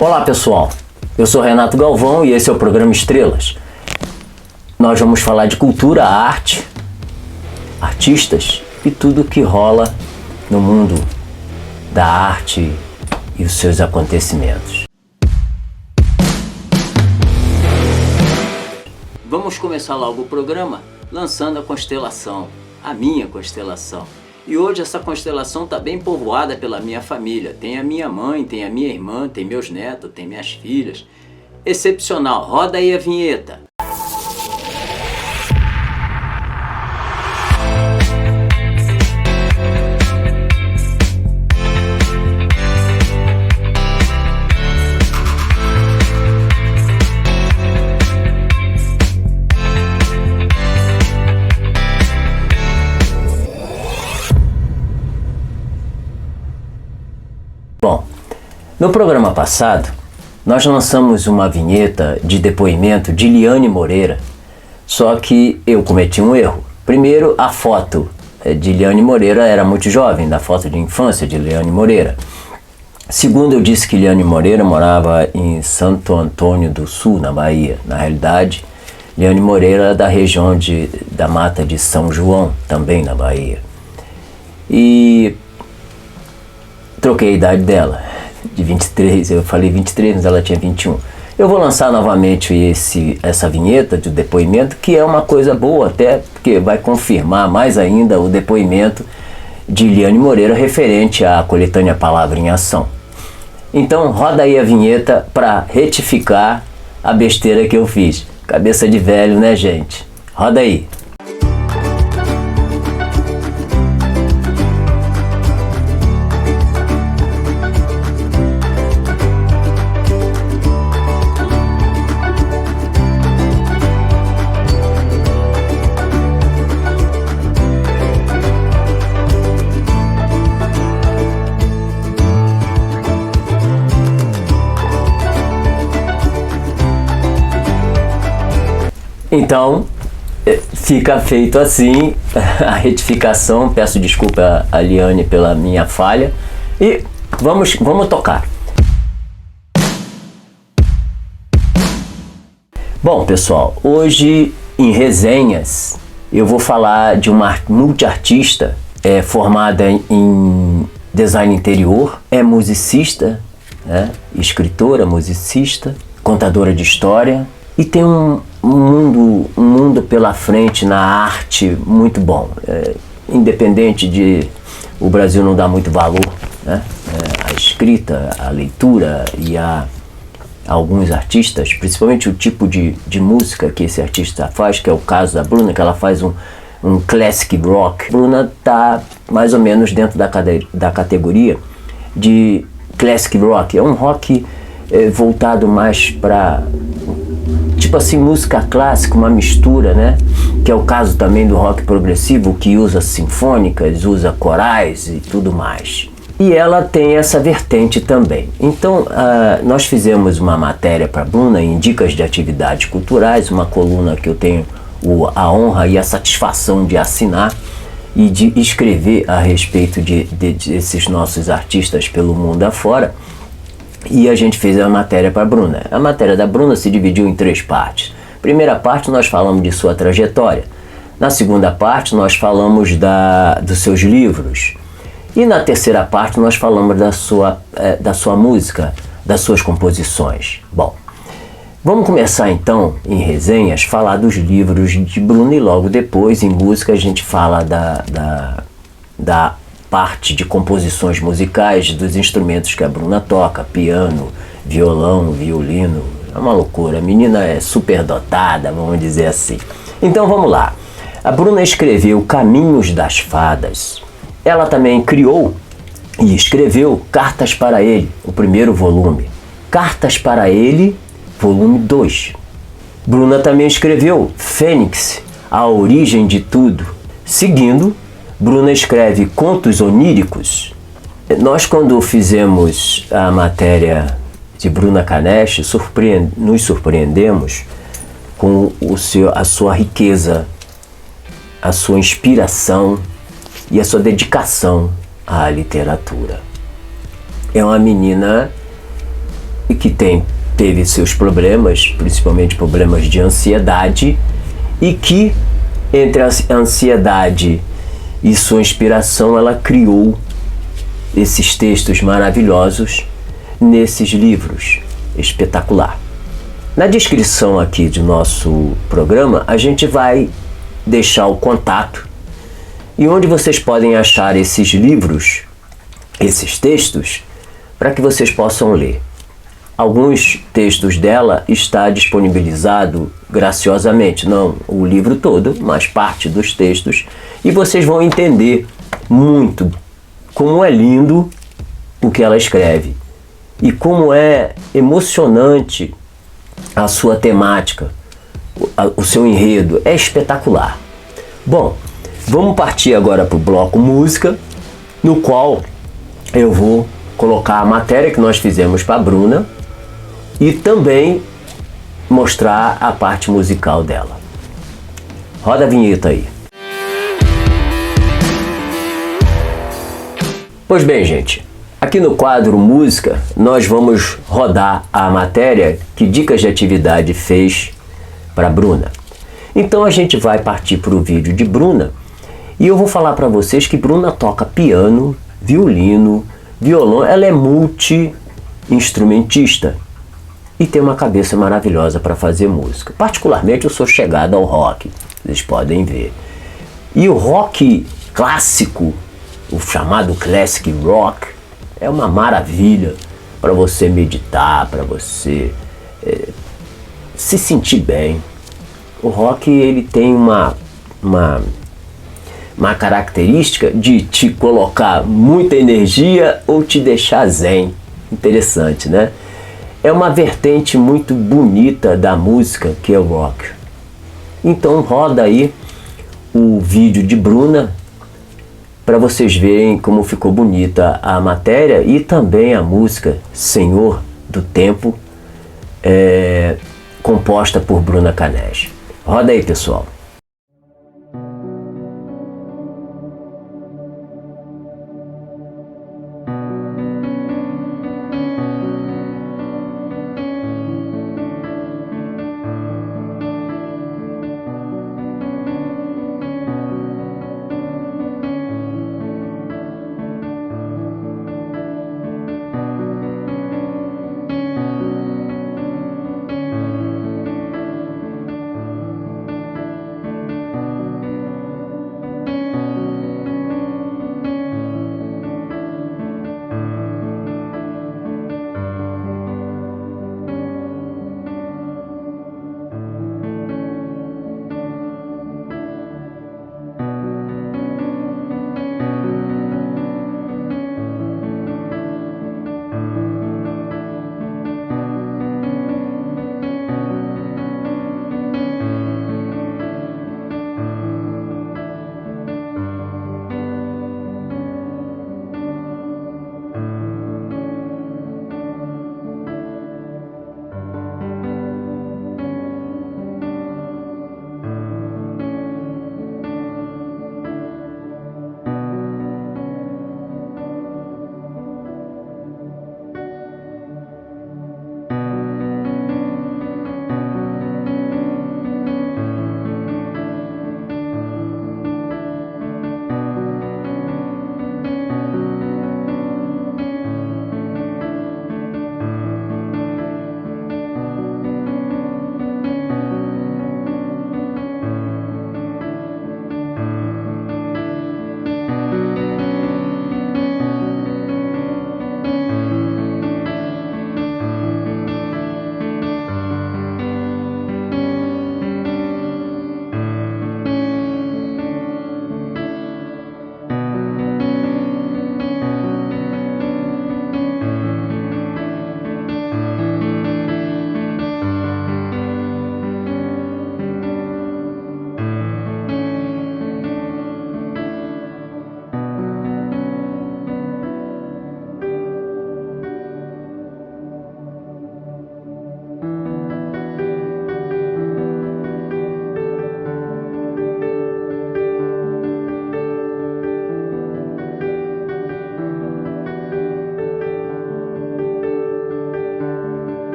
Olá pessoal, eu sou Renato Galvão e esse é o programa Estrelas. Nós vamos falar de cultura, arte, artistas e tudo o que rola no mundo da arte e os seus acontecimentos. Vamos começar logo o programa lançando a constelação, a minha constelação. E hoje essa constelação está bem povoada pela minha família. Tem a minha mãe, tem a minha irmã, tem meus netos, tem minhas filhas. Excepcional. Roda aí a vinheta. Bom, no programa passado, nós lançamos uma vinheta de depoimento de Liane Moreira, só que eu cometi um erro. Primeiro, a foto de Liane Moreira era muito jovem, da foto de infância de Liane Moreira. Segundo, eu disse que Liane Moreira morava em Santo Antônio do Sul, na Bahia. Na realidade, Liane Moreira é da região da Mata de São João, também na Bahia. E troquei a idade dela, de 23, eu falei 23, mas ela tinha 21. Eu vou lançar novamente essa vinheta de depoimento, que é uma coisa boa até, porque vai confirmar mais ainda o depoimento de Liane Moreira referente à coletânea Palavra em Ação. Então roda aí a vinheta para retificar a besteira que eu fiz. Cabeça de velho, né, gente? Roda aí. Então, fica feito assim a retificação. Peço desculpa a Liane pela minha falha e vamos tocar. Bom, pessoal, hoje em resenhas eu vou falar de uma multiartista formada em design interior, é musicista, né? Escritora, musicista, contadora de história e tem um mundo pela frente na arte muito bom. Independente de o Brasil não dar muito valor, né? A escrita, a leitura e a alguns artistas, principalmente o tipo de música que esse artista faz, que é o caso da Bruna, que ela faz um classic rock. Bruna está mais ou menos dentro da categoria de classic rock. É um rock voltado mais para tipo assim, música clássica, uma mistura, né? Que é o caso também do rock progressivo, que usa sinfônicas, usa corais e tudo mais. E ela tem essa vertente também. Então, nós fizemos uma matéria para a Bruna em Dicas de Atividades Culturais, uma coluna que eu tenho a honra e a satisfação de assinar e de escrever a respeito desses nossos artistas pelo mundo afora. E a gente fez a matéria para a Bruna. A matéria da Bruna se dividiu em 3 partes. Primeira parte nós falamos de sua trajetória. Na segunda parte nós falamos dos seus livros. E na terceira parte nós falamos da sua música, das suas composições. Bom, vamos começar então em resenhas, falar dos livros de Bruna e logo depois em música a gente fala da parte de composições musicais, dos instrumentos que a Bruna toca, piano, violão, violino. É uma loucura, a menina é super dotada, vamos dizer assim. Então vamos lá. A Bruna escreveu Caminhos das Fadas. Ela também criou e escreveu Cartas para Ele, o primeiro volume. Cartas para Ele, volume 2. Bruna também escreveu Fênix, a origem de tudo. Seguindo, Bruna escreve Contos Oníricos. Nós, quando fizemos a matéria de Bruna Canesch, nos surpreendemos com a sua riqueza, a sua inspiração e a sua dedicação à literatura. É uma menina e que teve seus problemas, principalmente problemas de ansiedade, e que entre a ansiedade e sua inspiração ela criou esses textos maravilhosos nesses livros. Espetacular. Na descrição aqui do nosso programa a gente vai deixar o contato e onde vocês podem achar esses livros, esses textos, para que vocês possam ler. Alguns textos dela está disponibilizado graciosamente, não o livro todo, mas parte dos textos, e vocês vão entender muito como é lindo o que ela escreve e como é emocionante a sua temática, o seu enredo, é espetacular. Bom, vamos partir agora para o bloco música, no qual eu vou colocar a matéria que nós fizemos para a Bruna e também mostrar a parte musical dela. Roda a vinheta aí. Pois bem, gente, aqui no quadro Música, nós vamos rodar a matéria que Dicas de Atividade fez para a Bruna. Então a gente vai partir para o vídeo de Bruna e eu vou falar para vocês que Bruna toca piano, violino, violão, ela é multi-instrumentista e tem uma cabeça maravilhosa para fazer música. Particularmente eu sou chegado ao rock, vocês podem ver. E o rock clássico, o chamado classic rock, é uma maravilha para você meditar, para você se sentir bem. O rock ele tem uma característica de te colocar muita energia ou te deixar zen. Interessante, né? É uma vertente muito bonita da música que é o rock. Então roda aí o vídeo de Bruna para vocês verem como ficou bonita a matéria e também a música Senhor do Tempo, composta por Bruna Canege. Roda aí, pessoal.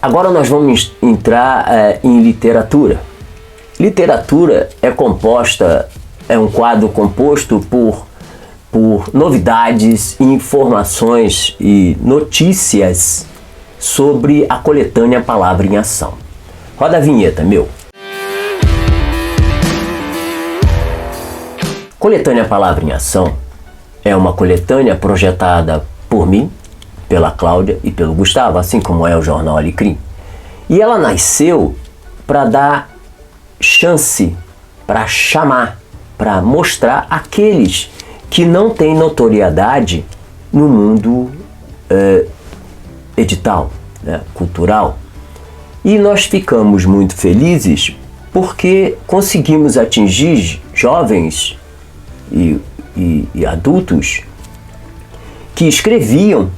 Agora nós vamos entrar em literatura. Literatura é um quadro composto por novidades, informações e notícias sobre a coletânea Palavra em Ação. Roda a vinheta, meu. Coletânea Palavra em Ação é uma coletânea projetada por mim, pela Cláudia e pelo Gustavo, assim como é o Jornal Alecrim. E ela nasceu para dar chance, para chamar, para mostrar aqueles que não têm notoriedade no mundo edital, né, cultural. E nós ficamos muito felizes porque conseguimos atingir jovens e adultos que escreviam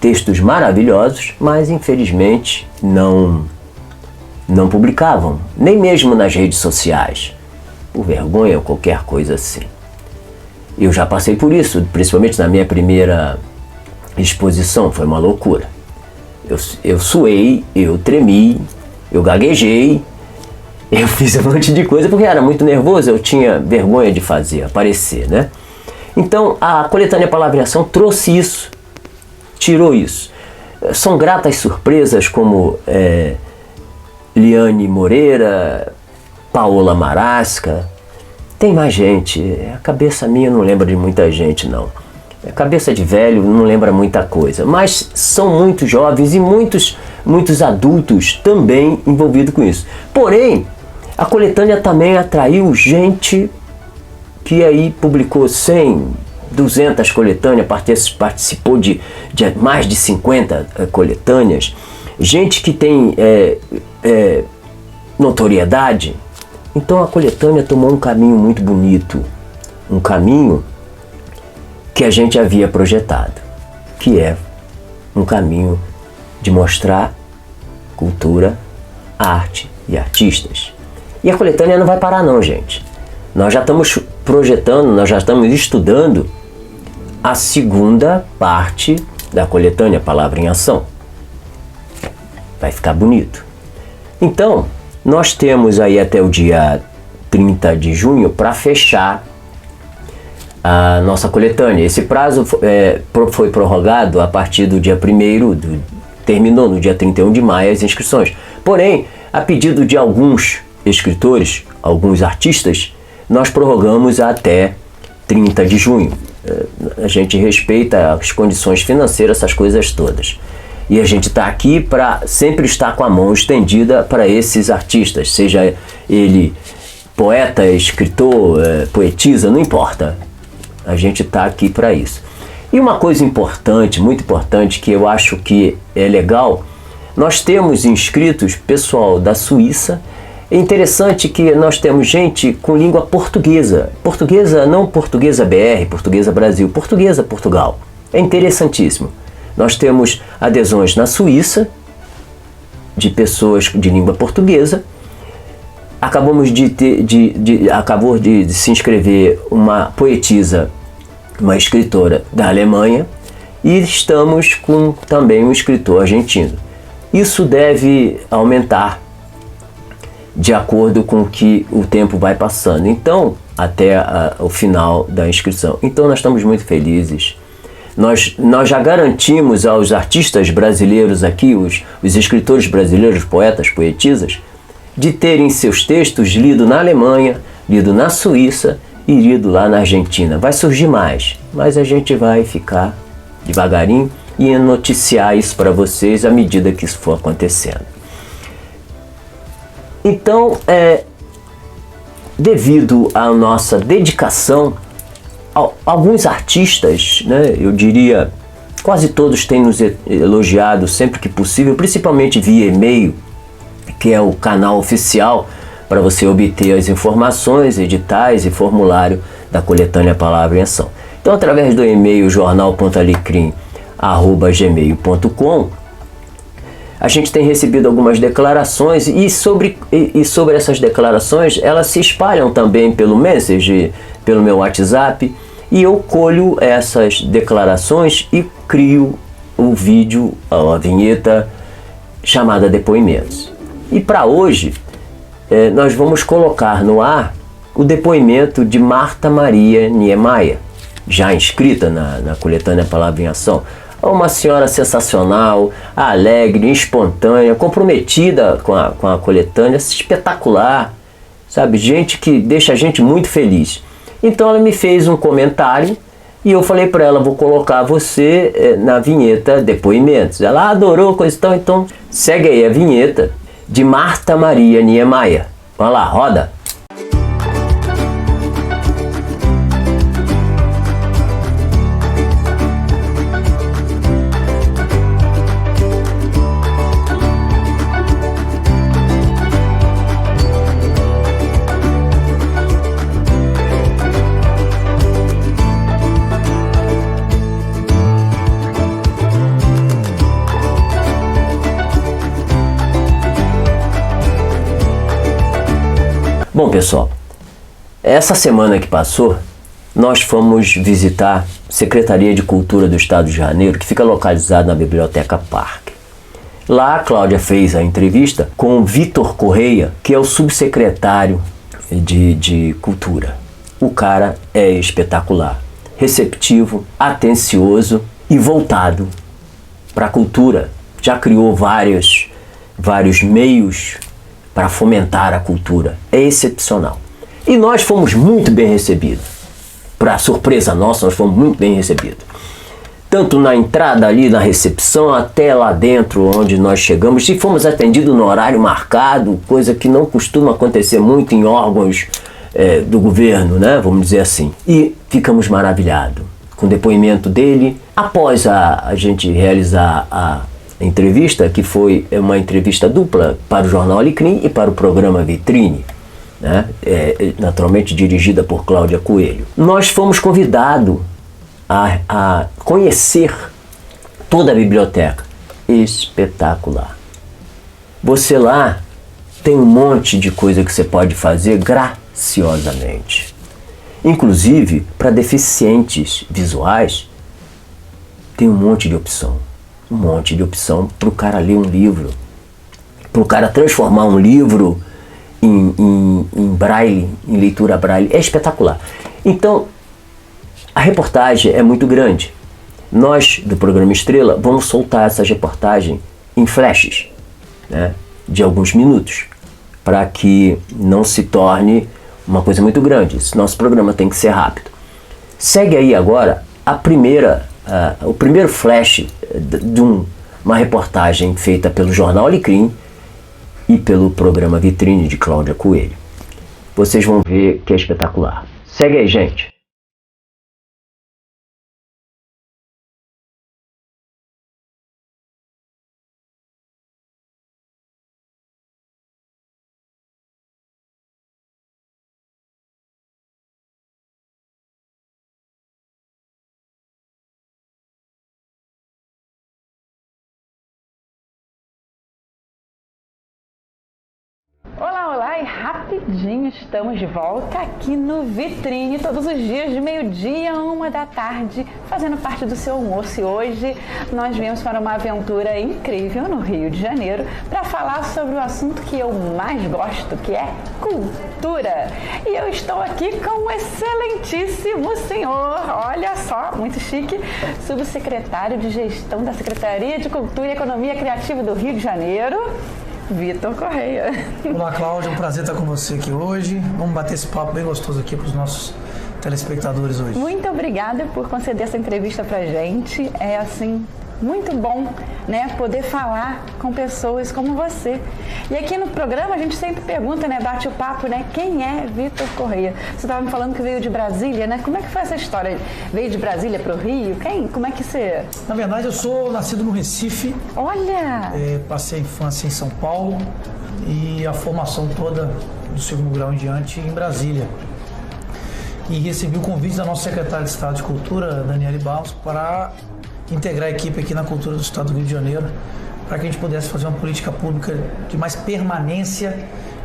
textos maravilhosos, mas infelizmente não publicavam, nem mesmo nas redes sociais, por vergonha ou qualquer coisa assim. Eu já passei por isso, principalmente na minha primeira exposição, foi uma loucura. Eu suei, eu tremi, eu gaguejei, eu fiz um monte de coisa porque era muito nervoso, eu tinha vergonha de aparecer, né? Então a coletânea Palavra em Ação trouxe isso, tirou isso. São gratas surpresas como Liane Moreira, Paola Marasca, tem mais gente, a cabeça minha não lembra de muita gente não. A cabeça de velho não lembra muita coisa, mas são muitos jovens e muitos adultos também envolvidos com isso. Porém, a coletânea também atraiu gente que aí publicou 100, 200 coletâneas, participou de mais de 50 coletâneas, gente que tem notoriedade. Então a coletânea tomou um caminho muito bonito, um caminho que a gente havia projetado, que é um caminho de mostrar cultura, arte e artistas. E a coletânea não vai parar não, gente. Nós já estamos projetando, nós já estamos estudando a segunda parte da coletânea Palavra em Ação. Vai ficar bonito. Então, nós temos aí até o dia 30 de junho para fechar a nossa coletânea. Esse prazo foi prorrogado a partir do dia 1º, terminou no dia 31 de maio as inscrições. Porém, a pedido de alguns escritores, alguns artistas, nós prorrogamos até 30 de junho. A gente respeita as condições financeiras, essas coisas todas. E a gente está aqui para sempre estar com a mão estendida para esses artistas, seja ele poeta, escritor, poetisa, não importa. A gente está aqui para isso. E uma coisa importante, muito importante, que eu acho que é legal, nós temos inscritos pessoal da Suíça. É interessante que nós temos gente com língua portuguesa. Portuguesa, não portuguesa BR, portuguesa Brasil, portuguesa Portugal. É interessantíssimo. Nós temos adesões na Suíça, de pessoas de língua portuguesa. Acabamos acabou de se inscrever uma poetisa, uma escritora da Alemanha, e estamos com também um escritor argentino. Isso deve aumentar de acordo com que o tempo vai passando, então até o final da inscrição. Então nós estamos muito felizes. Nós já garantimos aos artistas brasileiros aqui, os escritores brasileiros, poetas, poetisas, de terem seus textos lidos na Alemanha, lido na Suíça e lido lá na Argentina. Vai surgir mais, mas a gente vai ficar devagarinho e noticiar isso para vocês à medida que isso for acontecendo. Então, devido à nossa dedicação, alguns artistas, né, eu diria, quase todos têm nos elogiado sempre que possível, principalmente via e-mail, que é o canal oficial para você obter as informações, editais e formulário da coletânea Palavra em Ação. Então, através do e-mail jornal.alecrim@gmail.com, a gente tem recebido algumas declarações e sobre essas declarações, elas se espalham também pelo Messenger, pelo meu WhatsApp, e eu colho essas declarações e crio o vídeo, a vinheta chamada Depoimentos. E para hoje, nós vamos colocar no ar o depoimento de Marta Maria Niemeyer, já inscrita na coletânea Palavra em Ação. Uma senhora sensacional, alegre, espontânea, comprometida com a coletânea, espetacular, sabe? Gente que deixa a gente muito feliz. Então ela me fez um comentário e eu falei para ela, vou colocar você na vinheta Depoimentos. Ela adorou, coisa e tal, então segue aí a vinheta de Marta Maria Niemeyer. Vai lá, roda! Bom, pessoal, essa semana que passou, nós fomos visitar a Secretaria de Cultura do Estado de Janeiro, que fica localizada na Biblioteca Parque. Lá a Cláudia fez a entrevista com o Vitor Correia, que é o subsecretário de Cultura. O cara é espetacular, receptivo, atencioso e voltado para a cultura. Já criou vários meios para fomentar a cultura. É excepcional. E nós fomos muito bem recebidos. Para surpresa nossa, nós fomos muito bem recebidos. Tanto na entrada ali, na recepção, até lá dentro onde nós chegamos. E fomos atendidos no horário marcado, coisa que não costuma acontecer muito em órgãos do governo, né? Vamos dizer assim. E ficamos maravilhados com o depoimento dele. Após a gente realizar a entrevista, que foi uma entrevista dupla para o Jornal Alecrim e para o programa Vitrine, né? Naturalmente dirigida por Cláudia Coelho. Nós fomos convidados a conhecer toda a biblioteca. Espetacular. Você lá tem um monte de coisa que você pode fazer graciosamente. Inclusive, para deficientes visuais, tem um monte de opção. Um monte de opção para o cara ler um livro, para o cara transformar um livro em braille, em leitura braille. É espetacular. Então, a reportagem é muito grande. Nós, do programa Estrela, vamos soltar essas reportagens em flashes, né, de alguns minutos, para que não se torne uma coisa muito grande. Esse nosso programa tem que ser rápido. Segue aí agora o primeiro flash de uma reportagem feita pelo Jornal Alecrim e pelo programa Vitrine de Cláudia Coelho. Vocês vão ver que é espetacular. Segue aí, gente. Olá, e rapidinho estamos de volta aqui no Vitrine, todos os dias de meio-dia a 1h da tarde, fazendo parte do seu almoço. E hoje nós viemos para uma aventura incrível no Rio de Janeiro para falar sobre o assunto que eu mais gosto, que é cultura. E eu estou aqui com o excelentíssimo senhor, olha só, muito chique, subsecretário de Gestão da Secretaria de Cultura e Economia Criativa do Rio de Janeiro, Vitor Correia. Olá, Cláudia, é um prazer estar com você aqui hoje. Vamos bater esse papo bem gostoso aqui para os nossos telespectadores hoje. Muito obrigada por conceder essa entrevista pra gente. É assim, muito bom, né, poder falar com pessoas como você. E aqui no programa a gente sempre pergunta, né, bate o papo, né, quem é Vitor Correia? Você estava me falando que veio de Brasília, né? Como é que foi essa história? Veio de Brasília para o Rio? Como é que você... Na verdade, eu sou nascido no Recife. Olha! Passei a infância em São Paulo e a formação toda do segundo grau em diante em Brasília. E recebi o convite da nossa secretária de Estado de Cultura, Daniele Barros, para integrar a equipe aqui na Cultura do Estado do Rio de Janeiro, para que a gente pudesse fazer uma política pública de mais permanência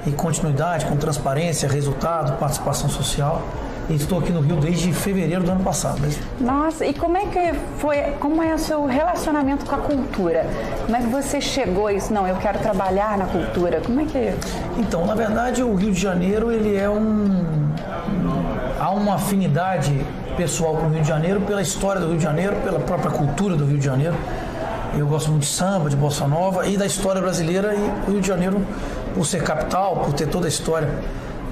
e continuidade, com transparência, resultado, participação social e estou aqui no Rio desde fevereiro do ano passado. Nossa, e como é que foi, como é o seu relacionamento com a cultura? Como é que você chegou a isso? Não, eu quero trabalhar na cultura. Como é que é? Então, na verdade, o Rio de Janeiro, ele é há uma afinidade pessoal com o Rio de Janeiro, pela história do Rio de Janeiro, pela própria cultura do Rio de Janeiro. Eu gosto muito de samba, de bossa nova e da história brasileira, e o Rio de Janeiro, por ser capital, por ter toda a história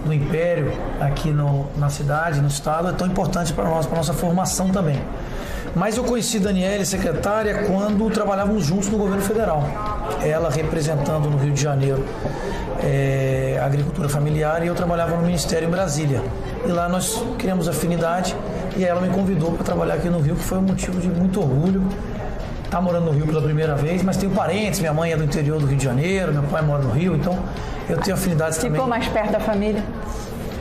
do Império aqui na cidade, no estado, é tão importante para nós, para nossa formação também. Mas eu conheci Daniele, secretária, quando trabalhávamos juntos no governo federal. Ela representando no Rio de Janeiro a agricultura familiar, e eu trabalhava no Ministério em Brasília. E lá nós criamos afinidade, e ela me convidou para trabalhar aqui no Rio, que foi um motivo de muito orgulho. Tá morando no Rio pela primeira vez, mas tenho parentes, minha mãe é do interior do Rio de Janeiro, meu pai mora no Rio, então eu tenho afinidades também. Ficou mais perto da família?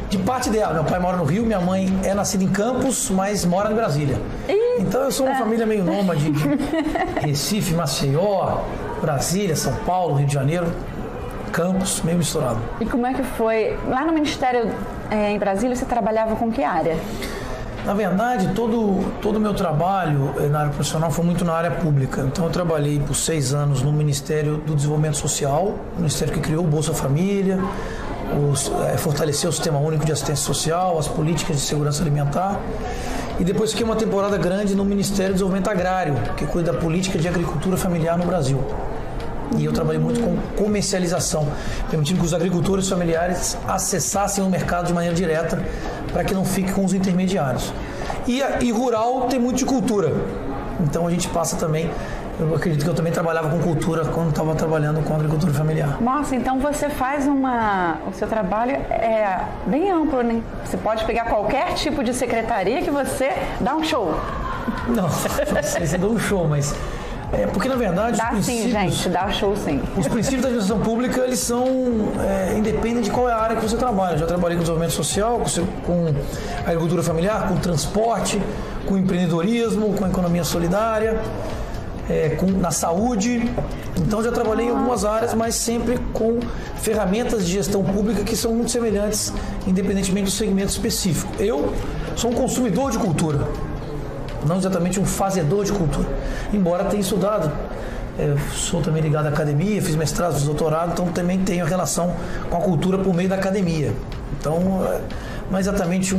De parte dela, meu pai mora no Rio, minha mãe é nascida em Campos, mas mora em Brasília. Então eu sou uma família meio nômade de Recife, Maceió, Brasília, São Paulo, Rio de Janeiro, Campos, meio misturado. E como é que foi? Lá no Ministério em Brasília, você trabalhava com que área? Na verdade, todo o meu trabalho na área profissional foi muito na área pública. Então eu trabalhei por 6 anos no Ministério do Desenvolvimento Social, o ministério que criou o Bolsa Família, fortaleceu o Sistema Único de Assistência Social, as políticas de segurança alimentar. E depois fiquei uma temporada grande no Ministério do Desenvolvimento Agrário, que cuida da política de agricultura familiar no Brasil. E eu trabalhei muito com comercialização, permitindo que os agricultores familiares acessassem o mercado de maneira direta, para que não fique com os intermediários. E rural tem muito de cultura, então a gente passa também. Eu acredito que eu também trabalhava com cultura quando estava trabalhando com agricultura familiar. Nossa, então você faz o seu trabalho é bem amplo, né? Você pode pegar qualquer tipo de secretaria que você dá um show. Não sei se dá um show, mas porque na verdade dá sim, gente, dá show sim. Os princípios da administração pública, eles são independem de qual é a área que você trabalha. Eu já trabalhei com desenvolvimento social, com agricultura familiar, com transporte, com empreendedorismo, com economia solidária, na saúde. Então já trabalhei em algumas áreas, mas sempre com ferramentas de gestão pública que são muito semelhantes, independentemente do segmento específico. Eu sou um consumidor de cultura, não exatamente um fazedor de cultura, embora tenha estudado. Sou também ligado à academia, fiz mestrado, fiz doutorado, então também tenho relação com a cultura por meio da academia. Então, não é exatamente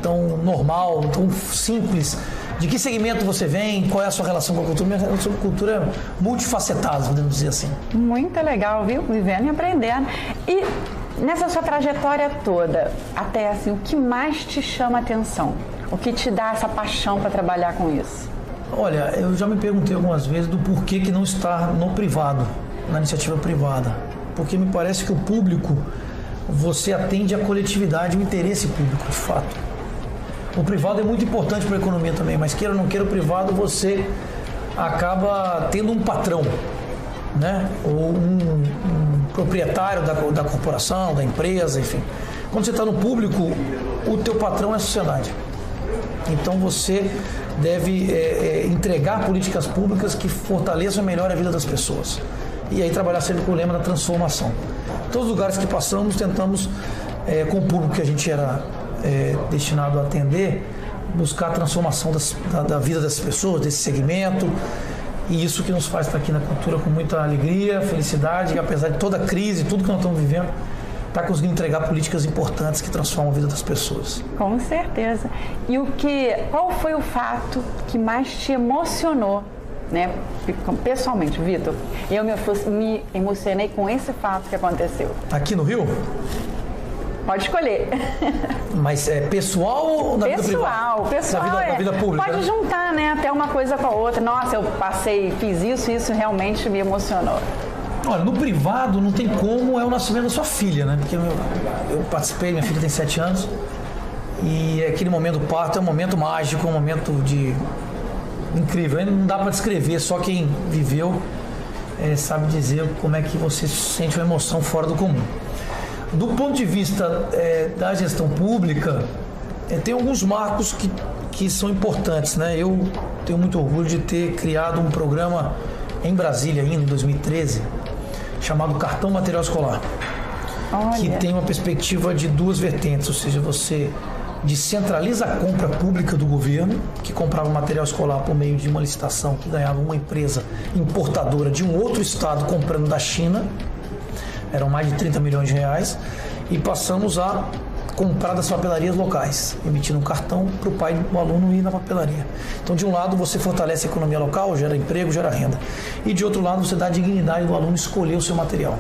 tão normal, tão simples. De que segmento você vem, qual é a sua relação com a cultura? Minha relação com a cultura é multifacetada, podemos dizer assim. Muito legal, viu? Vivendo e aprendendo. E nessa sua trajetória toda, até assim, o que mais te chama a atenção? O que te dá essa paixão para trabalhar com isso? Olha, eu já me perguntei algumas vezes do porquê que não estar no privado, na iniciativa privada. Porque me parece que o público, você atende à coletividade, o interesse público, de fato. O privado é muito importante para a economia também, mas queira ou não queira, o privado você acaba tendo um patrão, né? Ou um proprietário da corporação, da empresa, enfim. Quando você está no público, o teu patrão é a sociedade. Então você deve entregar políticas públicas que fortaleçam e melhorem a vida das pessoas. E aí trabalhar sempre com o lema da transformação. Em todos os lugares que passamos, tentamos, com o público que a gente era destinado a atender, buscar a transformação da vida das pessoas, desse segmento. E isso que nos faz estar aqui na cultura com muita alegria, felicidade, e apesar de toda a crise, tudo que nós estamos vivendo, está conseguindo entregar políticas importantes que transformam a vida das pessoas. Com certeza. E qual foi o fato que mais te emocionou, né? Pessoalmente, Vitor? Eu me emocionei com esse fato que aconteceu. Aqui no Rio? Pode escolher. Mas é pessoal ou na vida privada? Pessoal. Na vida pública? Pode juntar, né? Até uma coisa com a outra. Nossa, eu fiz isso realmente me emocionou. Olha, no privado não tem como, é o nascimento da sua filha, né? Porque eu participei, minha filha tem 7 anos, e aquele momento do parto é um momento mágico, um momento incrível. Ainda não dá para descrever, só quem viveu sabe dizer como é que você sente uma emoção fora do comum. Do ponto de vista da gestão pública, tem alguns marcos que são importantes, né? Eu tenho muito orgulho de ter criado um programa em Brasília ainda, em 2013, chamado Cartão Material Escolar. Olha. Que tem uma perspectiva de 2 vertentes, ou seja, você descentraliza a compra pública do governo, que comprava material escolar por meio de uma licitação que ganhava uma empresa importadora de um outro estado comprando da China, eram mais de 30 milhões de reais, e passamos a comprar das papelarias locais, emitindo um cartão para o pai do aluno ir na papelaria. Então, de um lado, você fortalece a economia local, gera emprego, gera renda. E de outro lado, você dá a dignidade do aluno escolher o seu material.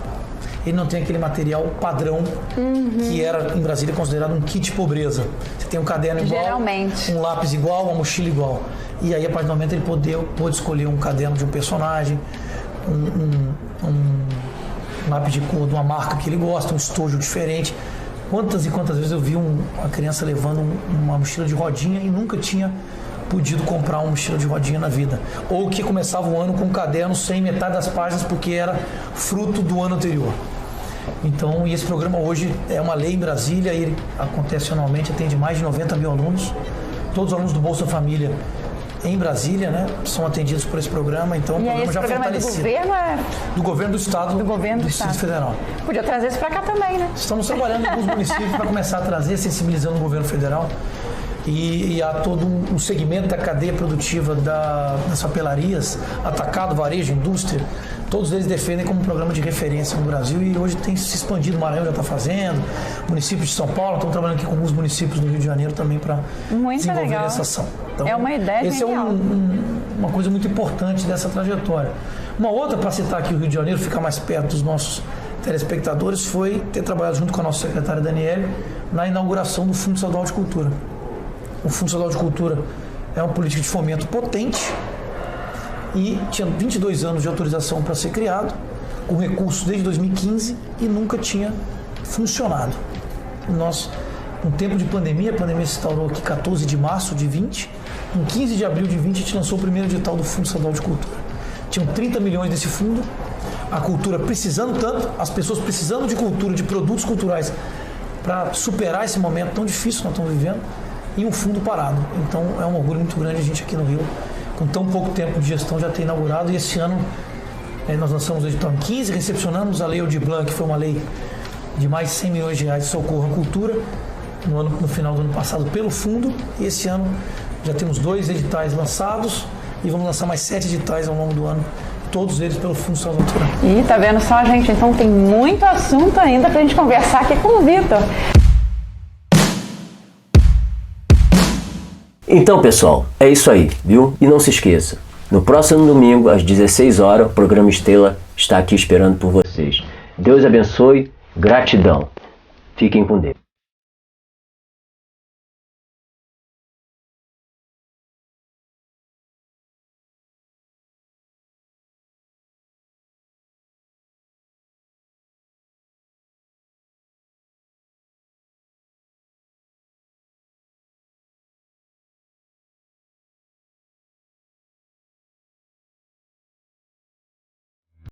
Ele não tem aquele material padrão que era, em Brasília, considerado um kit pobreza. Você tem um caderno igual, geralmente, um lápis igual, uma mochila igual. E aí, a partir do momento, ele pôde escolher um caderno de um personagem, um lápis de cor de uma marca que ele gosta, um estojo diferente. Quantas e quantas vezes eu vi uma criança levando uma mochila de rodinha e nunca tinha podido comprar uma mochila de rodinha na vida. Ou que começava o ano com um caderno sem metade das páginas porque era fruto do ano anterior. Então, e esse programa hoje é uma lei em Brasília, ele acontece anualmente, atende mais de 90 mil alunos. Todos os alunos do Bolsa Família em Brasília, né, são atendidos por esse programa, então o programa já fortalecido. Do governo do governo do Estado, do Distrito Federal. Podia trazer isso para cá também, né? Estamos trabalhando com os municípios para começar a trazer, sensibilizando o governo federal. E há todo um segmento da cadeia produtiva das papelarias, atacado, varejo, indústria, todos eles defendem como um programa de referência no Brasil e hoje tem se expandido, o Maranhão já está fazendo, municípios de São Paulo, estamos trabalhando aqui com alguns municípios do Rio de Janeiro também para desenvolver legal. Essa ação. Então, é uma ideia esse genial. É uma coisa muito importante dessa trajetória. Uma outra, para citar aqui o Rio de Janeiro, ficar mais perto dos nossos telespectadores, foi ter trabalhado junto com a nossa secretária Daniele na inauguração do Fundo Estadual de Cultura. O Fundo Estadual de Cultura é uma política de fomento potente e tinha 22 anos de autorização para ser criado, com recursos desde 2015 e nunca tinha funcionado. Nós, no tempo de pandemia, a pandemia se instaurou aqui 14 de março de 20, em 15 de abril de 20 a gente lançou o primeiro edital do Fundo Estadual de Cultura. Tinham 30 milhões desse fundo, a cultura precisando tanto, as pessoas precisando de cultura, de produtos culturais para superar esse momento tão difícil que nós estamos vivendo, e um fundo parado. Então é um orgulho muito grande a gente aqui no Rio, com tão pouco tempo de gestão, já ter inaugurado. E esse ano nós lançamos o edital em 15, recepcionamos a Lei Aldir Blanc, que foi uma lei de mais de 100 milhões de reais de socorro à cultura, no final do ano passado pelo fundo. E esse ano já temos 2 editais lançados e vamos lançar mais 7 editais ao longo do ano, todos eles pelo Fundo Estadual de Cultura. E tá vendo só, gente? Então tem muito assunto ainda pra gente conversar aqui com o Vitor. Então, pessoal, é isso aí, viu? E não se esqueça, no próximo domingo, às 16 horas, o programa Estrela está aqui esperando por vocês. Deus abençoe, gratidão. Fiquem com Deus.